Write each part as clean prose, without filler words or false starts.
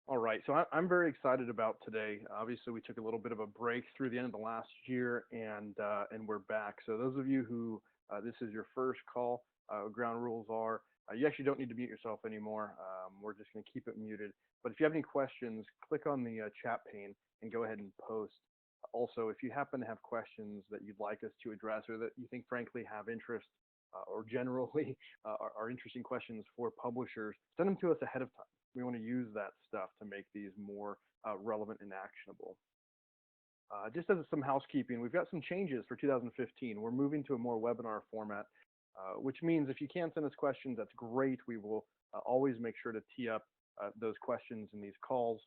All right, so I'm very excited about today. Obviously, we took a little bit of a break through the end of the last year, and we're back. So those of you who this is your first call, ground rules are you actually don't need to mute yourself anymore. We're just going to keep it muted. But if you have any questions, click on the chat pane and go ahead and post. Also, if you happen to have questions that you'd like us to address or that you think frankly have interest or generally are interesting questions for publishers, send them to us ahead of time. We want to use that stuff to make these more relevant and actionable. Just as some housekeeping, we've got some changes for 2015. We're moving to a more webinar format, which means if you can send us questions, that's great. We will always make sure to tee up those questions in these calls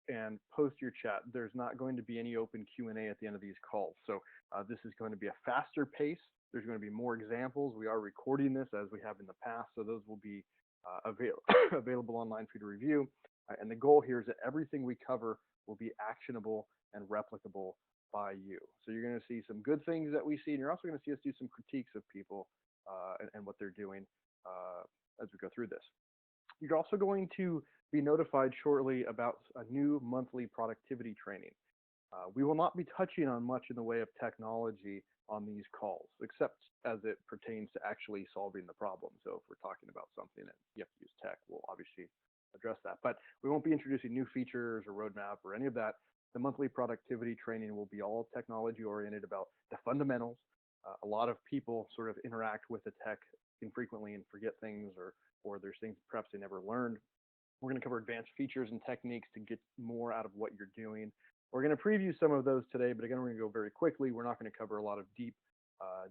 and post your chat. There's not going to be any open Q&A at the end of these calls. So this is going to be a faster pace. There's going to be more examples. We are recording this as we have in the past, so those will be available online for you to review. And the goal here is that everything we cover will be actionable and replicable by you. So you're going to see some good things that we see, and you're also going to see us do some critiques of people and what they're doing as we go through this. You're also going to be notified shortly about a new monthly productivity training. We will not be touching on much in the way of technology on these calls, except as it pertains to actually solving the problem. So if we're talking about something that you have to use tech, we'll obviously address that. But we won't be introducing new features or roadmap or any of that. The monthly productivity training will be all technology oriented about the fundamentals. A lot of people sort of interact with the tech infrequently and forget things, or there's things perhaps they never learned. We're going to cover advanced features and techniques to get more out of what you're doing. We're going to preview some of those today, but again, we're going to go very quickly. We're not going to cover a lot of deep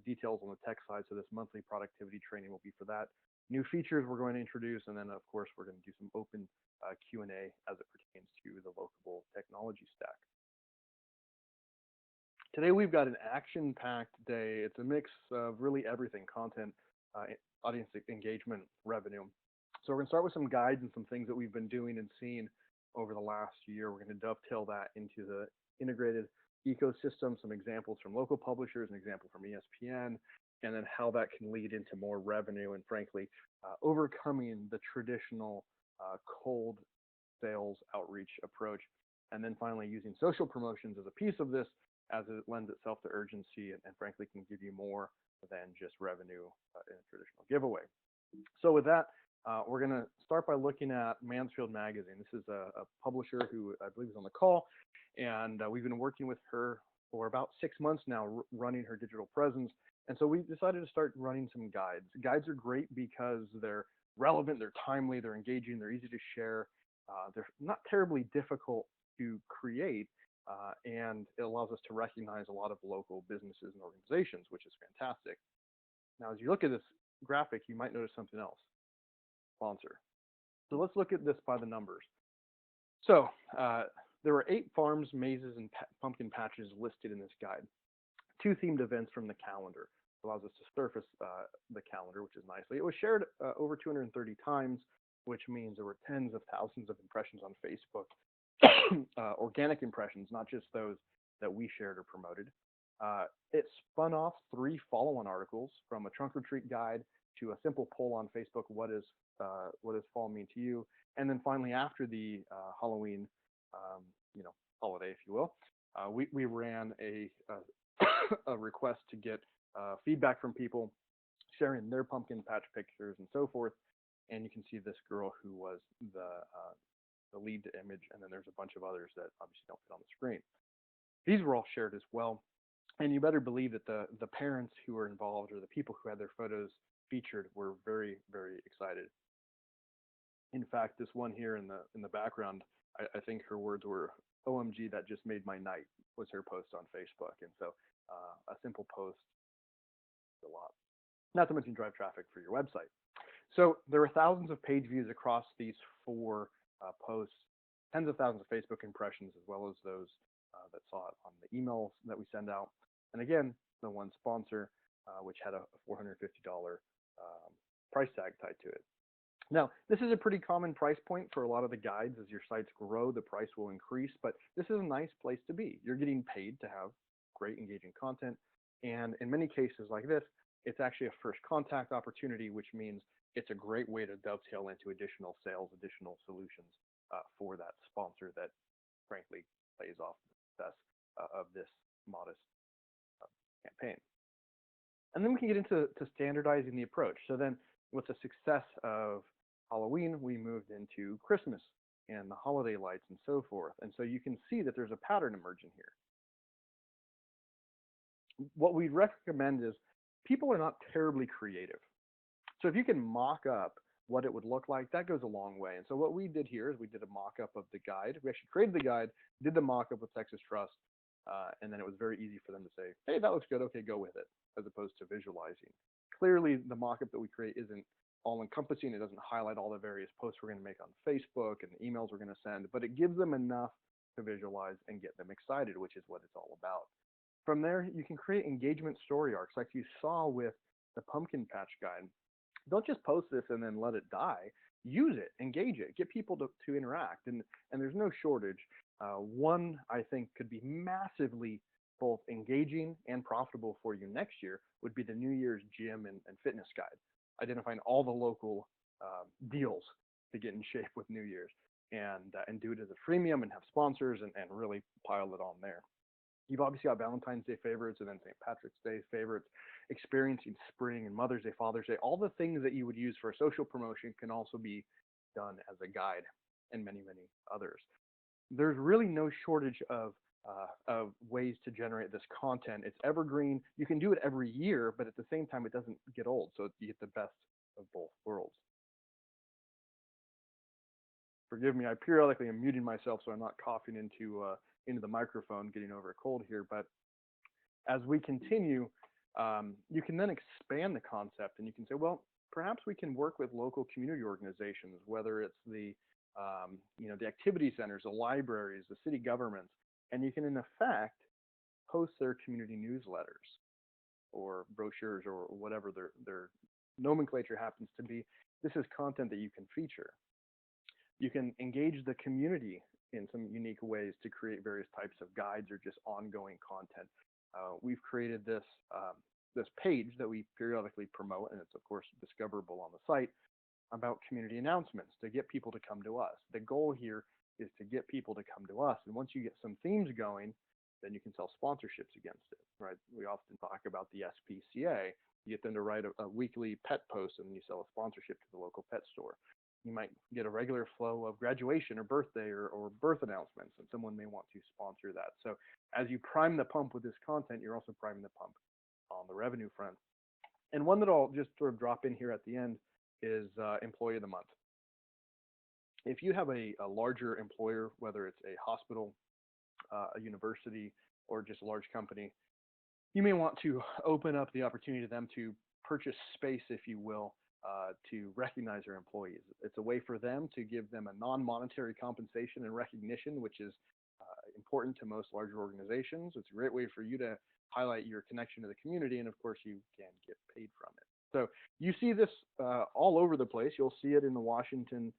details on the tech side, so this monthly productivity training will be for that. New features we're going to introduce, and then of course we're going to do some open Q&A as it pertains to the local technology stack. Today we've got an action-packed day. It's a mix of really everything: content, audience engagement, revenue. So we're going to start with some guides and some things that we've been doing and seeing over the last year. We're going to dovetail that into the integrated ecosystem, some examples from local publishers, an example from ESPN, and then how that can lead into more revenue and frankly, overcoming the traditional cold sales outreach approach. And then finally using social promotions as a piece of this, as it lends itself to urgency and frankly can give you more than just revenue in a traditional giveaway. So with that, we're going to start by looking at Mansfield Magazine. This is a publisher who I believe is on the call, and we've been working with her for about 6 months now, running her digital presence. And so we decided to start running some guides. Guides are great because they're relevant, they're timely, they're engaging, they're easy to share. They're not terribly difficult to create, and it allows us to recognize a lot of local businesses and organizations, which is fantastic. Now, as you look at this graphic, you might notice something else. Sponsor. So let's look at this by the numbers. So there were 8 farms, mazes, and pumpkin patches listed in this guide. 2 themed events from the calendar. It allows us to surface the calendar, which is nicely. It was shared over 230 times, which means there were tens of thousands of impressions on Facebook. Organic impressions, not just those that we shared or promoted. It spun off 3 follow-on articles, from a trunk or treat guide to a simple poll on Facebook: what does fall mean to you? And then finally, after the Halloween, holiday, if you will, we ran a request to get feedback from people sharing their pumpkin patch pictures and so forth. And you can see this girl who was the lead image, and then there's a bunch of others that obviously don't fit on the screen. These were all shared as well, and you better believe that the parents who were involved or the people who had their photos featured were very, very excited. In fact, this one here in the background, I think her words were, "OMG, that just made my night," was her post on Facebook. And so a simple post is a lot, not to mention drive traffic for your website. So there were thousands of page views across these 4 posts, tens of thousands of Facebook impressions, as well as those that saw it on the emails that we send out. And again, the one sponsor, which had a $450 price tag tied to it. Now, this is a pretty common price point for a lot of the guides. As your sites grow, the price will increase, but this is a nice place to be. You're getting paid to have great engaging content. And in many cases like this, it's actually a first contact opportunity, which means it's a great way to dovetail into additional sales, additional solutions for that sponsor that frankly plays off the success of this modest uh, campaign. And then we can get into standardizing the approach. So then, with the success of Halloween, we moved into Christmas and the holiday lights and so forth. And so you can see that there's a pattern emerging here. What we recommend is people are not terribly creative. So if you can mock up what it would look like, that goes a long way. And so what we did here is we did a mock-up of the guide. We actually created the guide, did the mock-up with Texas Trust, and then it was very easy for them to say, hey, that looks good, okay, go with it, as opposed to visualizing. Clearly, the mock-up that we create isn't all-encompassing. It doesn't highlight all the various posts we're going to make on Facebook and the emails we're going to send, but it gives them enough to visualize and get them excited, which is what it's all about. From there, you can create engagement story arcs like you saw with the pumpkin patch guide. Don't just post this and then let it die. Use it, engage it, get people to interact. And there's no shortage. One, I think, could be massively both engaging and profitable for you next year would be the New Year's gym and fitness guide, identifying all the local deals to get in shape with New Year's and do it as a freemium and have sponsors and really pile it on there. You've obviously got Valentine's Day favorites and then St. Patrick's Day favorites, experiencing spring and Mother's Day, Father's Day. All the things that you would use for a social promotion can also be done as a guide and many, many others. There's really no shortage of ways to generate this content. It's evergreen. You can do it every year, but at the same time, it doesn't get old. So you get the best of both worlds. Forgive me, I periodically am muting myself so I'm not coughing into the microphone, getting over a cold here. But as we continue, you can then expand the concept and you can say, well, perhaps we can work with local community organizations, whether it's the activity centers, the libraries, the city governments, and you can in effect post their community newsletters or brochures or whatever their nomenclature happens to be. This is content that you can feature. You can engage the community in some unique ways to create various types of guides or just ongoing content. We've created this page that we periodically promote, and it's of course discoverable on the site, about community announcements to get people to come to us. The goal here is to get people to come to us, and once you get some themes going, then you can sell sponsorships against it, right? We often talk about the SPCA. You get them to write a weekly pet post, and then you sell a sponsorship to the local pet store. You might get a regular flow of graduation or birthday or birth announcements, and someone may want to sponsor that. So as you prime the pump with this content, you're also priming the pump on the revenue front. And one that I'll just sort of drop in here at the end is Employee of the Month. If you have a larger employer, whether it's a hospital, a university, or just a large company, you may want to open up the opportunity to them to purchase space, if you will, to recognize their employees. It's a way for them to give them a non-monetary compensation and recognition, which is important to most larger organizations. It's a great way for you to highlight your connection to the community, and of course, you can get paid from it. So you see this all over the place. You'll see it in the Washington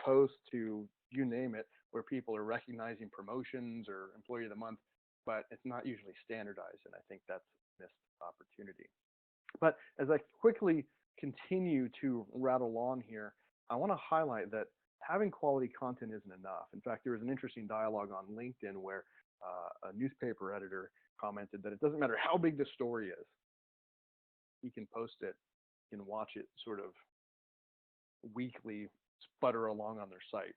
Post, to you name it, where people are recognizing promotions or Employee of the Month, but it's not usually standardized, and I think that's a missed opportunity. But as I quickly continue to rattle on here, I want to highlight that having quality content isn't enough. In fact, there was an interesting dialogue on LinkedIn where a newspaper editor commented that it doesn't matter how big the story is. He can post it, he can watch it sort of weekly sputter along on their site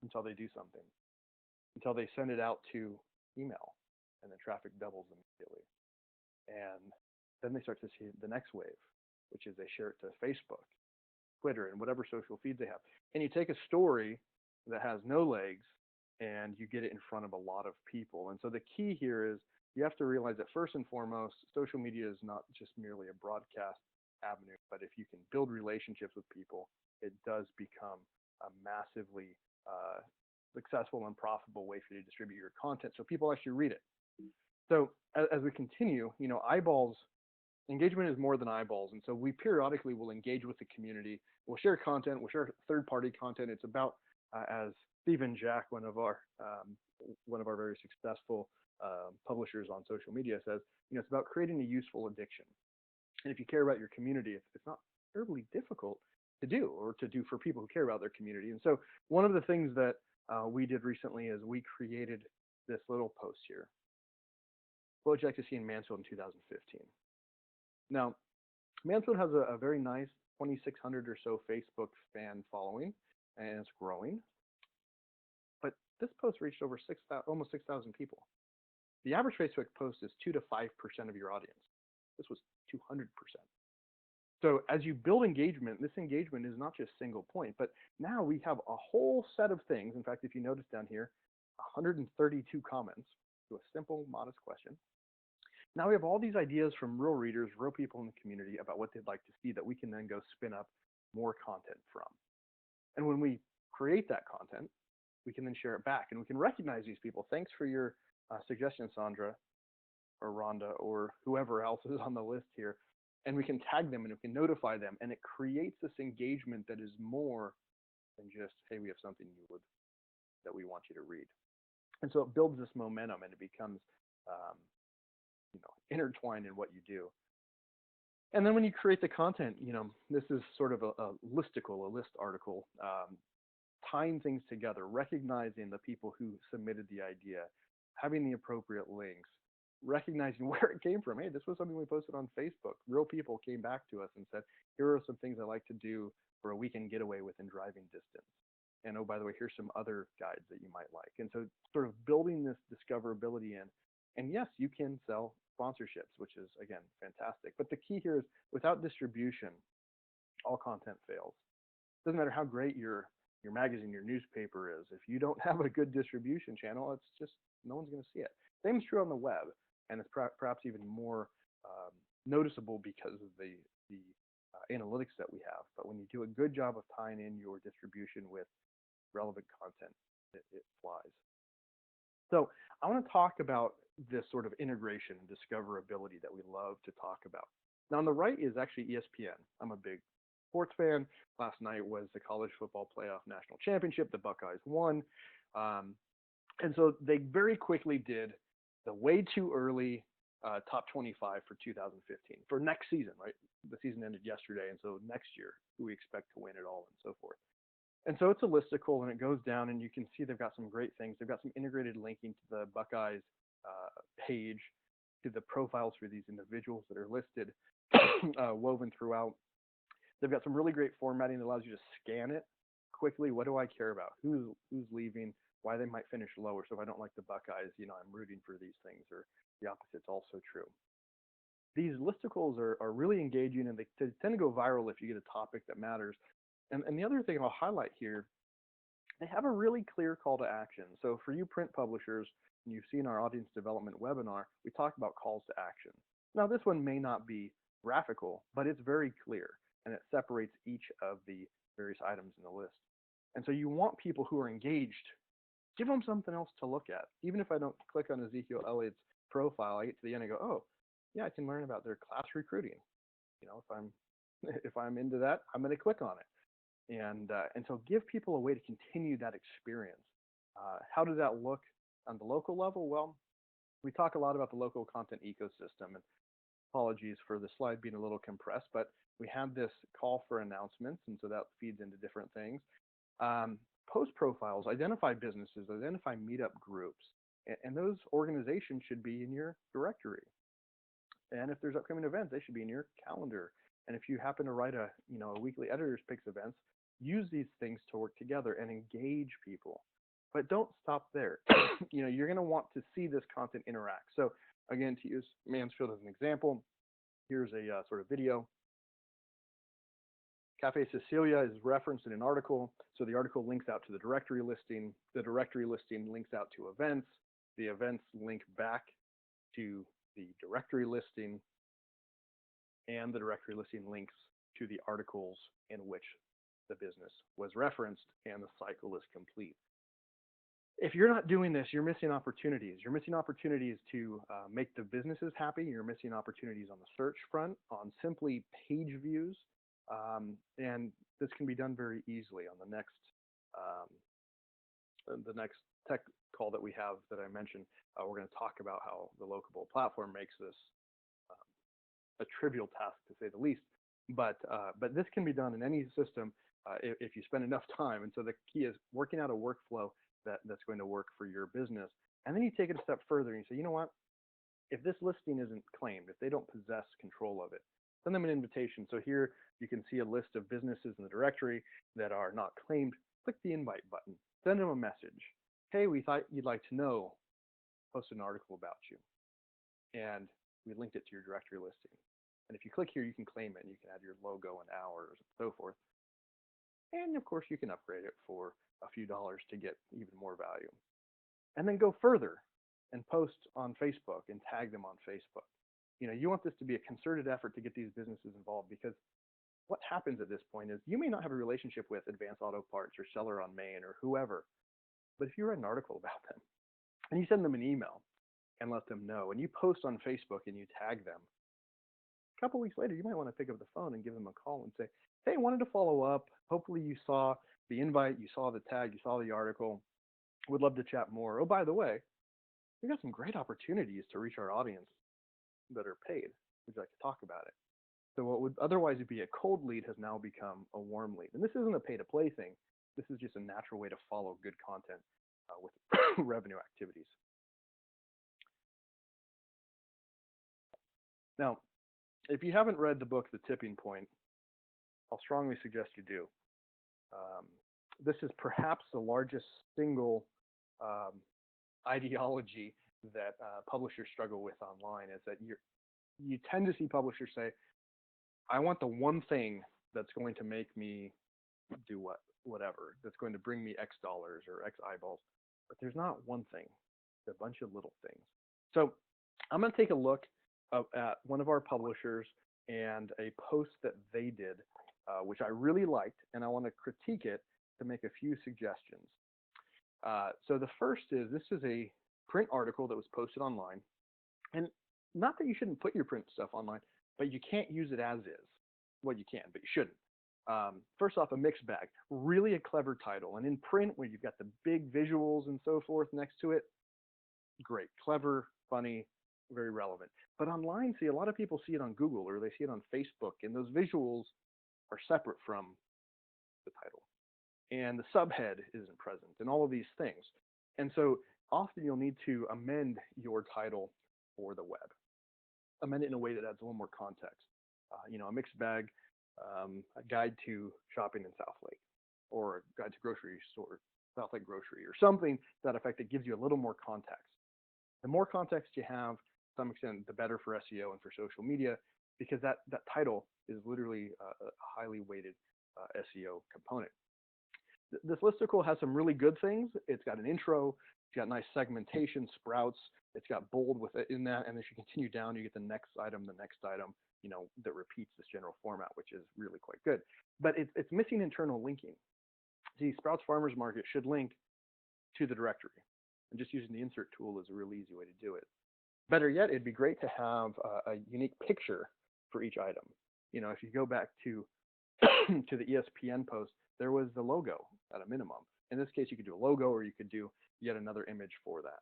until they do something, until they send it out to email, and the traffic doubles immediately. And then they start to see the next wave, which is they share it to Facebook, Twitter, and whatever social feeds they have. And you take a story that has no legs and you get it in front of a lot of people. And so the key here is you have to realize that first and foremost, social media is not just merely a broadcast avenue, but if you can build relationships with people, it does become a massively successful and profitable way for you to distribute your content so people actually read it. So as we continue, eyeballs, engagement is more than eyeballs. And so we periodically will engage with the community. We'll share content. We'll share third-party content. It's about, as Stephen Jack, one of our very successful publishers on social media says, it's about creating a useful addiction. And if you care about your community, it's not terribly difficult to do or to do for people who care about their community. And so one of the things that we did recently is we created this little post here. What would you like to see in Mansfield in 2015? Now, Mansfield has a very nice 2,600 or so Facebook fan following, and it's growing. But this post reached over almost 6,000 people. The average Facebook post is 2 to 5% of your audience. This was 200%. So as you build engagement, this engagement is not just single point, but now we have a whole set of things. In fact, if you notice down here, 132 comments to a simple, modest question. Now we have all these ideas from real readers, real people in the community about what they'd like to see that we can then go spin up more content from. And when we create that content, we can then share it back and we can recognize these people. Thanks for your suggestion, Sandra or Rhonda or whoever else is on the list here. And we can tag them and we can notify them. And it creates this engagement that is more than just, hey, we have something new that we want you to read. And so it builds this momentum and it becomes intertwined in what you do. And then when you create the content, this is sort of a list article, tying things together, recognizing the people who submitted the idea, having the appropriate links, recognizing where it came from. Hey, this was something we posted on Facebook. Real people came back to us and said, here are some things I like to do for a weekend getaway within driving distance. And oh, by the way, here's some other guides that you might like. And so sort of building this discoverability in. And yes, you can sell sponsorships, which is, again, fantastic. But the key here is without distribution, all content fails. It doesn't matter how great your magazine, your newspaper is. If you don't have a good distribution channel, it's just no one's going to see it. Same is true on the web, and it's perhaps even more noticeable because of the analytics that we have. But when you do a good job of tying in your distribution with relevant content, it flies. So I want to talk about this sort of integration and discoverability that we love to talk about. Now on the right is actually ESPN. I'm a big sports fan. Last night was the college football playoff national championship. The Buckeyes won. And so they very quickly did the way too early top 25 for 2015 for next season, right? The season ended yesterday. And so next year, who we expect to win it all and so forth. And so it's a listicle and it goes down and you can see they've got some great things. They've got some integrated linking to the Buckeyes page, to the profiles for these individuals that are listed, woven throughout. They've got some really great formatting that allows you to scan it quickly. What do I care about? Who's leaving? Why they might finish lower. So if I don't like the Buckeyes, I'm rooting for these things, or the opposite's also true. These listicles are really engaging and they tend to go viral if you get a topic that matters. And the other thing I'll highlight here, they have a really clear call to action. So for you print publishers, and you've seen our audience development webinar, we talk about calls to action. Now this one may not be graphical, but it's very clear and it separates each of the various items in the list. And so you want people who are engaged, give them something else to look at. Even if I don't click on Ezekiel Elliott's profile, I get to the end and go, oh, yeah, I can learn about their class recruiting. If I'm into that, I'm going to click on it. And so give people a way to continue that experience. How does that look on the local level? Well, we talk a lot about the local content ecosystem, and apologies for the slide being a little compressed, but we have this call for announcements, and so that feeds into different things. Post profiles, identify businesses, identify meetup groups, and those organizations should be in your directory. And if there's upcoming events, they should be in your calendar. And if you happen to write a weekly editors picks events, use these things to work together and engage people. But don't stop there. You're going to want to see this content interact. So again, to use Mansfield as an example, here's a sort of video. Cafe Cecilia is referenced in an article. So the article links out to the directory listing. The directory listing links out to events. The events link back to the directory listing. And the directory listing links to the articles in which the business was referenced, and the cycle is complete. If you're not doing this, you're missing opportunities. You're missing opportunities to make the businesses happy. You're missing opportunities on the search front, on simply page views. And this can be done very easily on the next tech call that we have that I mentioned. We're going to talk about how the Locable platform makes this a trivial task, to say the least. But this can be done in any system if you spend enough time. And so the key is working out a workflow that's going to work for your business. And then you take it a step further and you say, you know what? If this listing isn't claimed, if they don't possess control of it, send them an invitation. So here you can see a list of businesses in the directory that are not claimed. Click the invite button. Send them a message. Hey, we thought you'd like to know. Post an article about you. And we linked it to your directory listing. And if you click here, you can claim it and you can add your logo and hours and so forth. And of course, you can upgrade it for a few dollars to get even more value. And then go further and post on Facebook and tag them on Facebook. You want this to be a concerted effort to get these businesses involved, because what happens at this point is you may not have a relationship with Advanced Auto Parts or Seller on Main or whoever, but if you write an article about them and you send them an email and let them know, and you post on Facebook and you tag them, a couple weeks later, you might want to pick up the phone and give them a call and say, hey, I wanted to follow up. Hopefully you saw the invite, you saw the tag, you saw the article. Would love to chat more. Oh, by the way, we got some great opportunities to reach our audience that are paid. Would you like to talk about it? So what would otherwise be a cold lead has now become a warm lead. And this isn't a pay-to-play thing. This is just a natural way to follow good content with revenue activities. Now, if you haven't read the book, The Tipping Point, I'll strongly suggest you do. This is perhaps the largest single ideology that publishers struggle with online, is that you tend to see publishers say, I want the one thing that's going to make me do whatever, that's going to bring me X dollars or X eyeballs. But there's not one thing. It's a bunch of little things. So I'm going to take a look at one of our publishers and a post that they did, which I really liked, and I want to critique it to make a few suggestions. So the first is, this is a print article that was posted online. And not that you shouldn't put your print stuff online, but you can't use it as is. Well, you can, but you shouldn't. First off, a mixed bag. Really a clever title. And in print, where you've got the big visuals and so forth next to it, great. Clever, funny, very relevant. But online, see, a lot of people see it on Google or they see it on Facebook, and those visuals are separate from the title. And the subhead isn't present, and all of these things. And so often you'll need to amend your title for the web. Amend it in a way that adds a little more context. A mixed bag, a guide to shopping in South Lake, or a guide to grocery store, South Lake Grocery, or something to that effect that gives you a little more context. The more context you have, to some extent, the better for SEO and for social media, because that title is literally a highly weighted SEO component. This listicle has some really good things. It's got an intro, it's got nice segmentation, sprouts, it's got bold with it in that, and as you continue down, you get the next item, that repeats this general format, which is really quite good. But it's missing internal linking. See, Sprouts Farmers Market should link to the directory, and just using the insert tool is a really easy way to do it. Better yet, it'd be great to have a unique picture for each item. If you go back to to the ESPN post, there was the logo at a minimum. In this case, you could do a logo, or you could do yet another image for that.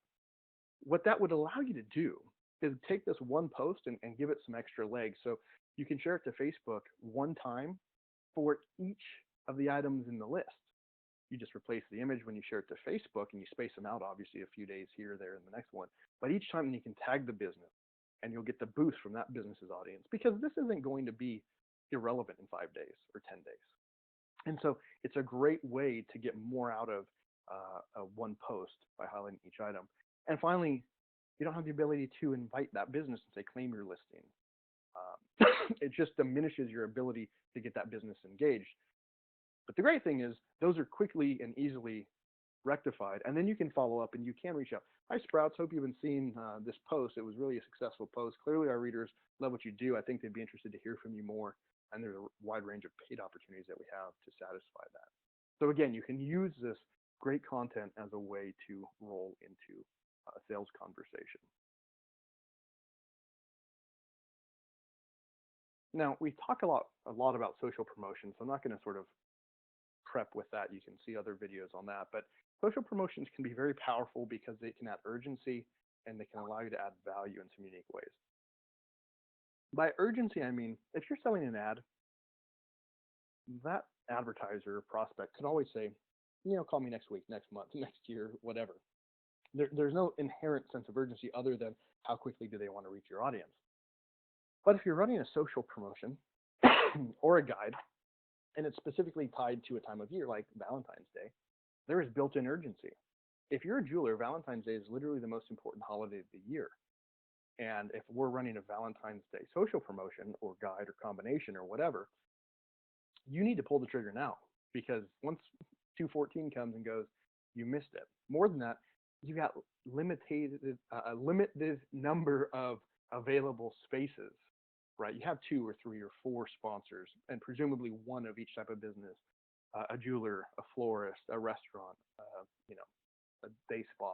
What that would allow you to do is take this one post and give it some extra legs. So you can share it to Facebook one time for each of the items in the list. You just replace the image when you share it to Facebook, and you space them out, obviously, a few days here or there in the next one. But each time you can tag the business, and you'll get the boost from that business's audience, because this isn't going to be irrelevant in 5 days or 10 days. And so it's a great way to get more out of one post by highlighting each item. And finally, you don't have the ability to invite that business and say, claim your listing. It just diminishes your ability to get that business engaged. But the great thing is, those are quickly and easily rectified, and then you can follow up and you can reach out. Hi, Sprouts. Hope you've been seeing this post. It was really a successful post. Clearly, our readers love what you do. I think they'd be interested to hear from you more, and there's a wide range of paid opportunities that we have to satisfy that. So again, you can use this great content as a way to roll into a sales conversation. Now, we talk a lot about social promotion, so I'm not going to sort of prep with that. You can see other videos on that, but social promotions can be very powerful because they can add urgency and they can allow you to add value in some unique ways. By urgency, I mean, if you're selling an ad that advertiser or prospect could always say, call me next week, next month, next year, whatever. There's no inherent sense of urgency other than how quickly do they want to reach your audience. But if you're running a social promotion or a guide, and it's specifically tied to a time of year like Valentine's Day, there is built-in urgency. If you're a jeweler, Valentine's Day is literally the most important holiday of the year. And if we're running a Valentine's Day social promotion or guide or combination or whatever, you need to pull the trigger now, because once 214 comes and goes, you missed it. More than that, you got a limited number of available spaces, right? You have 2 or 3 or 4 sponsors, and presumably one of each type of business: a jeweler, a florist, a restaurant, a day spa.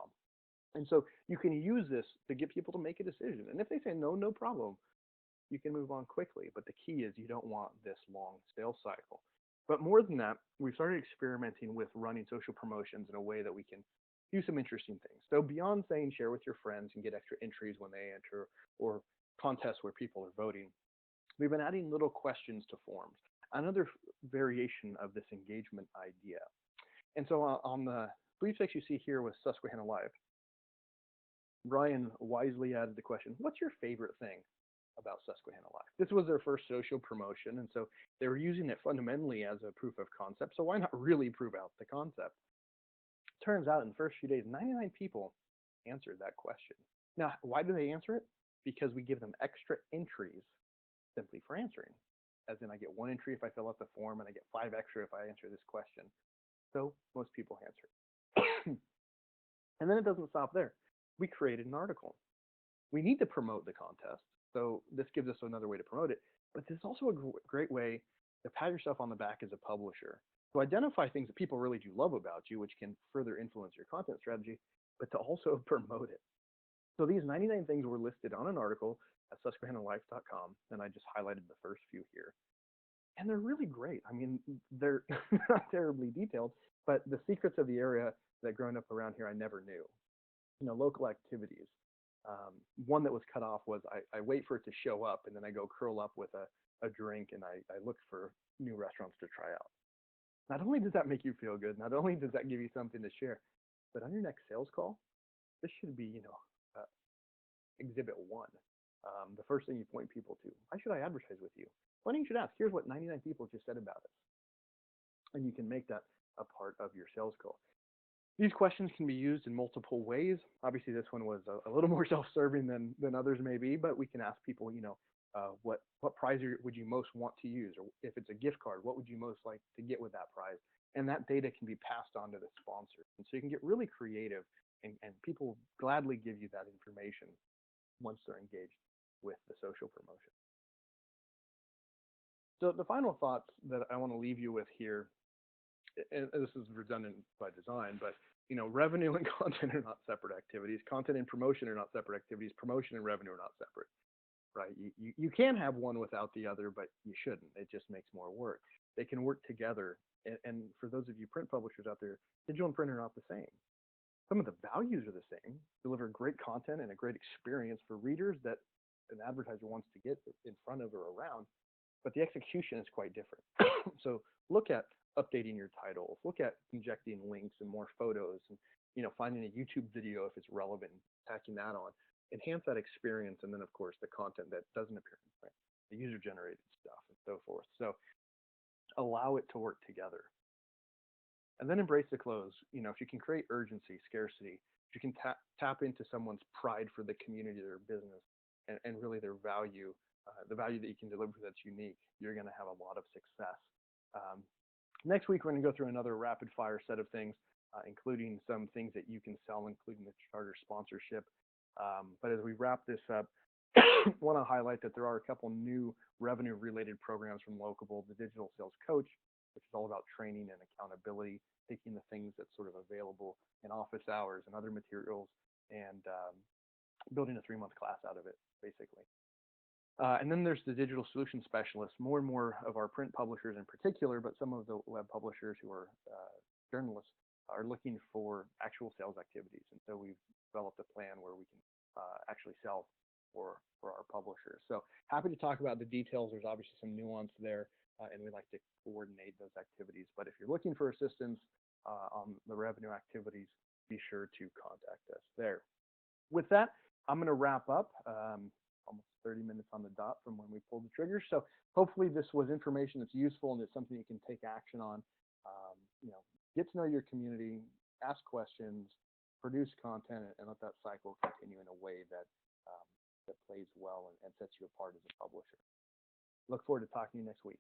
And so you can use this to get people to make a decision. And if they say no, no problem, you can move on quickly. But the key is you don't want this long sales cycle. But more than that, we've started experimenting with running social promotions in a way that we can do some interesting things. So beyond saying share with your friends and get extra entries when they enter, or contests where people are voting, we've been adding little questions to forms, another variation of this engagement idea. And so on the sweepstakes you see here with Susquehanna Live, Ryan wisely added the question, what's your favorite thing about Susquehanna Live? This was their first social promotion, and so they were using it fundamentally as a proof of concept. So why not really prove out the concept? Turns out in the first few days, 99 people answered that question. Now, why do they answer it? Because we give them extra entries simply for answering. As in, I get 1 entry if I fill out the form, and I get 5 extra if I answer this question. So most people answer. And then it doesn't stop there. We created an article. We need to promote the contest, so this gives us another way to promote it. But this is also a great way to pat yourself on the back as a publisher, to identify things that people really do love about you, which can further influence your content strategy, but to also promote it. So these 99 things were listed on an article at susquehannalife.com, and I just highlighted the first few here. And they're really great. I mean, they're not terribly detailed, but the secrets of the area that growing up around here I never knew. Local activities. One that was cut off was I wait for it to show up, and then I go curl up with a drink, and I look for new restaurants to try out. Not only does that make you feel good, not only does that give you something to share, but on your next sales call, this should be, uh, exhibit 1. The first thing you point people to. Why should I advertise with you? Why don't you should ask, here's what 99 people just said about us. And you can make that a part of your sales call. These questions can be used in multiple ways. Obviously, this one was a little more self-serving than others may be, but we can ask people, what prize would you most want to use? Or if it's a gift card, what would you most like to get with that prize? And that data can be passed on to the sponsor. And so you can get really creative, and people gladly give you that information once they're engaged with the social promotion. So the final thoughts that I want to leave you with here, and this is redundant by design, but revenue and content are not separate activities. Content and promotion are not separate activities. Promotion and revenue are not separate, right? You can have one without the other, but you shouldn't. It just makes more work. They can work together. And for those of you print publishers out there, digital and print are not the same. Some of the values are the same. Deliver great content and a great experience for readers that an advertiser wants to get in front of or around, but the execution is quite different. So look at updating your titles, look at injecting links and more photos, and finding a YouTube video if it's relevant, tacking that on, enhance that experience, and then of course the content that doesn't appear in print, the user generated stuff and so forth. So allow it to work together. And then embrace the close. If you can create urgency, scarcity, if you can tap into someone's pride for the community, their business, and really their value, the value that you can deliver that's unique, you're going to have a lot of success. Next week, we're going to go through another rapid fire set of things, including some things that you can sell, including the charter sponsorship. But as we wrap this up, I want to highlight that there are a couple new revenue related programs from Locable, the Digital Sales Coach, which is all about training and accountability, taking the things that's sort of available in office hours and other materials, and building a 3-month class out of it, basically. And then there's the digital solution specialists. More and more of our print publishers in particular, but some of the web publishers who are journalists are looking for actual sales activities. And so we've developed a plan where we can actually sell for our publishers. So happy to talk about the details. There's obviously some nuance there. and we like to coordinate those activities. But if you're looking for assistance on the revenue activities, be sure to contact us there. With that, I'm going to wrap up. Almost 30 minutes on the dot from when we pulled the trigger. So hopefully this was information that's useful and it's something you can take action on. Get to know your community, ask questions, produce content, and let that cycle continue in a way that plays well and sets you apart as a publisher. Look forward to talking to you next week.